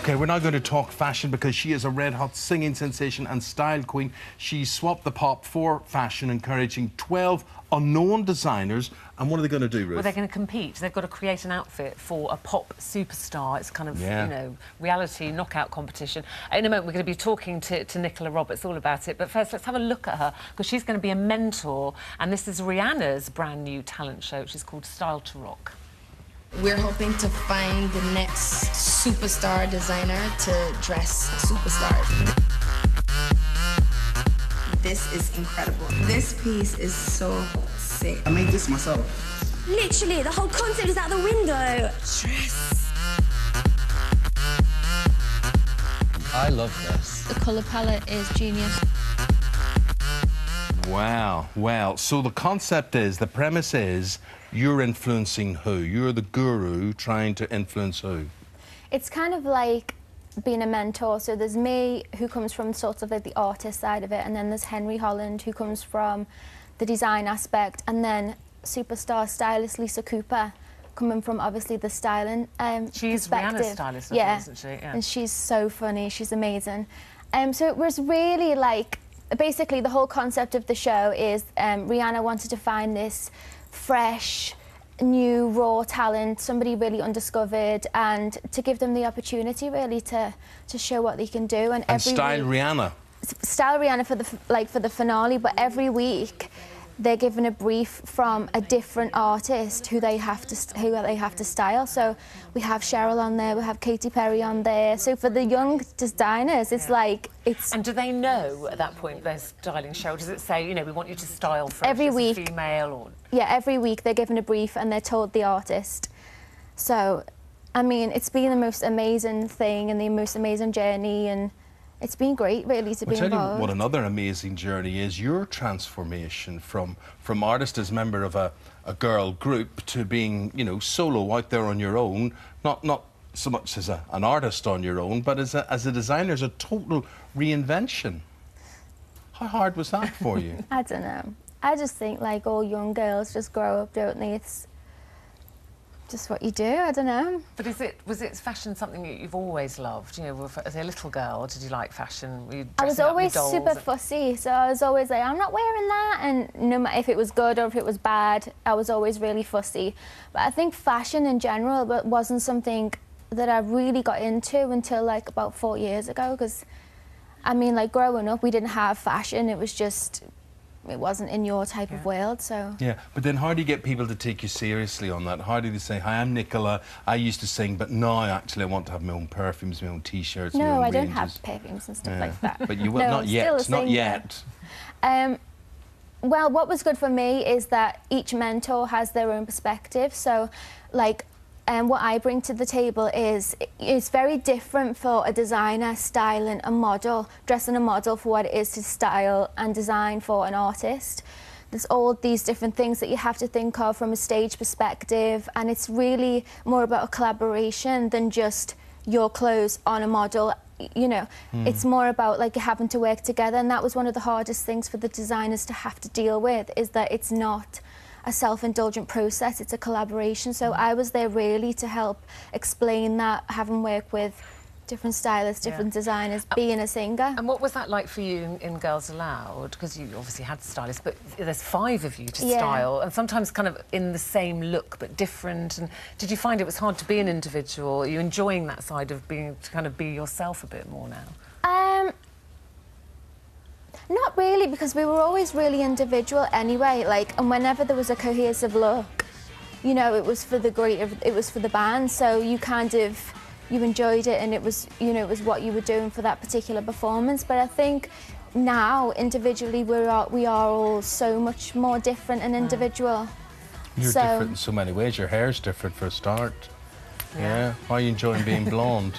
Okay, we're now going to talk fashion because she is a red-hot singing sensation and style queen. She swapped the pop for fashion, encouraging 12 unknown designers. And what are they going to do, Ruth? Well, they're going to compete. They've got to create an outfit for a pop superstar. It's kind of, you know, reality knockout competition. In a moment, we're going to be talking to Nicola Roberts all about it. But first, let's have a look at her, because she's going to be a mentor. And this is Rihanna's brand new talent show, which is called Style to Rock. We're hoping to find the next superstar designer to dress superstars. This is incredible. This piece is so sick. I made this myself. Literally, the whole concept is out the window. Dress. I love this. The colour palette is genius. Wow. Well, so the concept is, the premise is, you're influencing who? You're the guru trying to influence who? It's kind of like being a mentor. So there's me, who comes from sort of like the artist side of it, and then there's Henry Holland, who comes from the design aspect, and then superstar stylist Lisa Cooper, coming from obviously the styling She's perspective. Rihanna's stylist, yeah, isn't she? Yeah. And she's so funny. She's amazing. So it was really like, basically the whole concept of the show is Rihanna wanted to find this fresh, new, raw talent, somebody really undiscovered, and to give them the opportunity really to show what they can do. And every style week, Rihanna. Style Rihanna for the finale, but every week they're given a brief from a different artist who they have to style. So we have Cheryl on there, we have Katy Perry on there. So for the young designers, it's like it's. And do they know at that point they're styling Cheryl? Does it say, you know, we want you to style for every week, a female or? Yeah, every week they're given a brief and they're told the artist. So, I mean, it's been the most amazing thing and the most amazing journey, and it's been great, really, to be involved. Tell you what another amazing journey is, your transformation from artist as member of a girl group to being, you know, solo out there on your own, not so much as an artist on your own, but as a designer, as a total reinvention. How hard was that for you? I don't know. I just think, like, all young girls just grow up, don't they? It's just what you do, I don't know. But was it fashion something that you've always loved? You know, as a little girl, did you like fashion? Were you I was dressing up always with super dolls fussy, so I was always like, I'm not wearing that, and no matter if it was good or if it was bad, I was always really fussy. But I think fashion in general wasn't something that I really got into until like about 4 years ago, because I mean, like, growing up we didn't have fashion, it was just, it wasn't in your type of world, so... Yeah, but then how do you get people to take you seriously on that? How do they say, hi, I'm Nicola, I used to sing, but now actually I want to have my own perfumes, my own T-shirts, my own No, I don't ranges. have perfumes and stuff like that. But you will, No, not yet, still a not yet. Well, what was good for me is that each mentor has their own perspective, so, like, what I bring to the table is it's very different for a designer styling a model, dressing a model for what it is to style and design for an artist. There's all these different things that you have to think of from a stage perspective, and it's really more about a collaboration than just your clothes on a model. You know, it's more about like having to work together, and that was one of the hardest things for the designers to have to deal with, is that it's not a self-indulgent process, it's a collaboration. So I was there really to help explain that, having worked with different stylists, different designers, being a singer. And what was that like for you in Girls Aloud? Because you obviously had stylists, but there's 5 of you to style, and sometimes kind of in the same look but different. And did you find it was hard to be an individual? Are you enjoying that side of being, to kind of be yourself a bit more now? Not really, because we were always really individual anyway, like, and whenever there was a cohesive look, you know, it was for the it was for the band, so you kind of, you enjoyed it, and it was, you know, it was what you were doing for that particular performance. But I think now, individually, we are all so much more different and individual. You're different in so many ways. Your hair's different for a start. Yeah. How are you enjoying being blonde?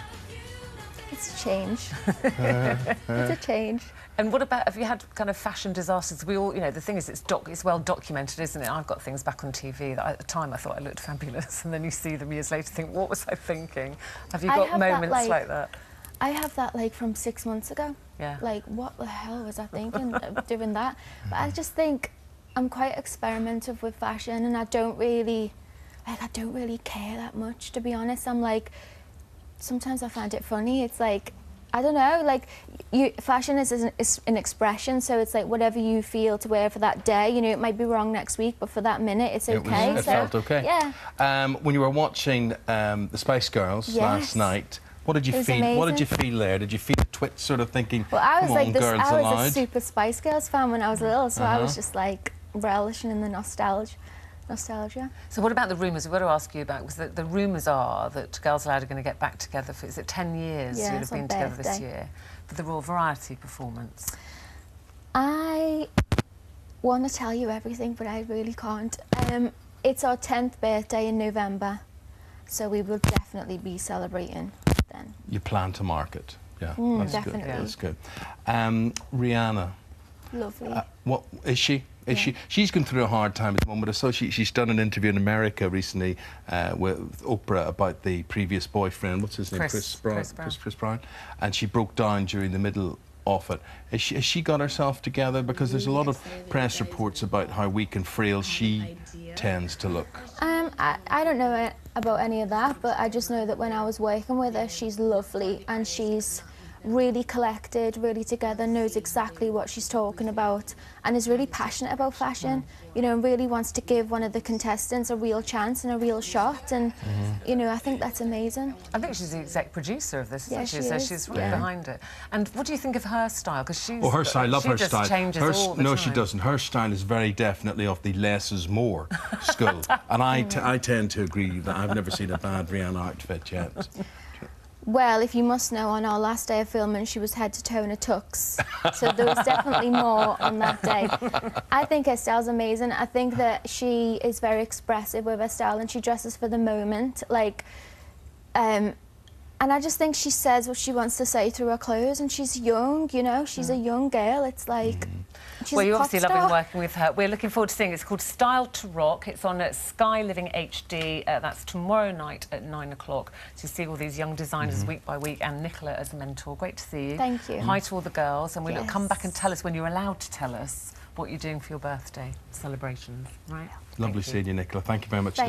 It's a change. It's a change. And what about, have you had kind of fashion disasters? We all, you know, the thing is, it's well documented, isn't it? I've got things back on TV that at the time I thought I looked fabulous, and then you see them years later, think, what was I thinking? Have you got moments like that? I have that, like, from 6 months ago. Yeah. Like, what the hell was I thinking of doing that? But I just think I'm quite experimental with fashion, and I don't really care that much, to be honest. I'm like, sometimes I find it funny. It's like, I don't know, like, fashion is an expression, so it's like whatever you feel to wear for that day. You know, it might be wrong next week, but for that minute, it's okay. It felt okay. Yeah. When you were watching the Spice Girls last night, what did you feel? Amazing. What did you feel there? Did you feel a twitch, sort of thinking, well, I was come like on, this. Girls I was Aloud? a super Spice Girls fan when I was little, so I was just like relishing in the nostalgia. So what about the rumours? We've got to ask you about, because the rumours are that Girls Aloud are going to get back together for, is it 10 years you'll have been together this year, for the Royal Variety performance? I want to tell you everything, but I really can't. It's our 10th birthday in November, so we will definitely be celebrating then. You plan to mark it? Yeah, that's definitely. good. That's good. Rihanna. Lovely. What is she? She's going through a hard time at the moment. So she's done an interview in America recently with Oprah about the previous boyfriend. What's his name? Chris Brown. And she broke down during the middle of it. Has she got herself together? Because there's a lot of press reports about how weak and frail she tends to look. I don't know about any of that, but I just know that when I was working with her, she's lovely and she's really collected, really together, knows exactly what she's talking about, and is really passionate about fashion, you know, and really wants to give one of the contestants a real chance and a real shot, and you know, I think that's amazing. I think she's the exec producer of this, isn't she? So she's right behind it. And what do you think of her style? Because she's her style, I love her style. Changes all the time. No, she doesn't. Her style is very definitely of the less is more school, and I tend to agree that I've never seen a bad Rihanna outfit yet. Well, if you must know, on our last day of filming, she was head to toe in a tux. So there was definitely more on that day. I think her style's amazing. I think that she is very expressive with her style and she dresses for the moment. Like, and I just think she says what she wants to say through her clothes, and she's young, you know, she's a young girl. It's like, she's well, you're a pop obviously star. loving working with her. We're looking forward to seeing it. It's called Style to Rock. It's on Sky Living HD. That's tomorrow night at 9 o'clock. So you see all these young designers week by week, and Nicola as a mentor. Great to see you. Thank you. Hi to all the girls, and we'll come back and tell us when you're allowed to tell us what you're doing for your birthday celebrations, right? Lovely seeing you, Nicola. Thank you very much.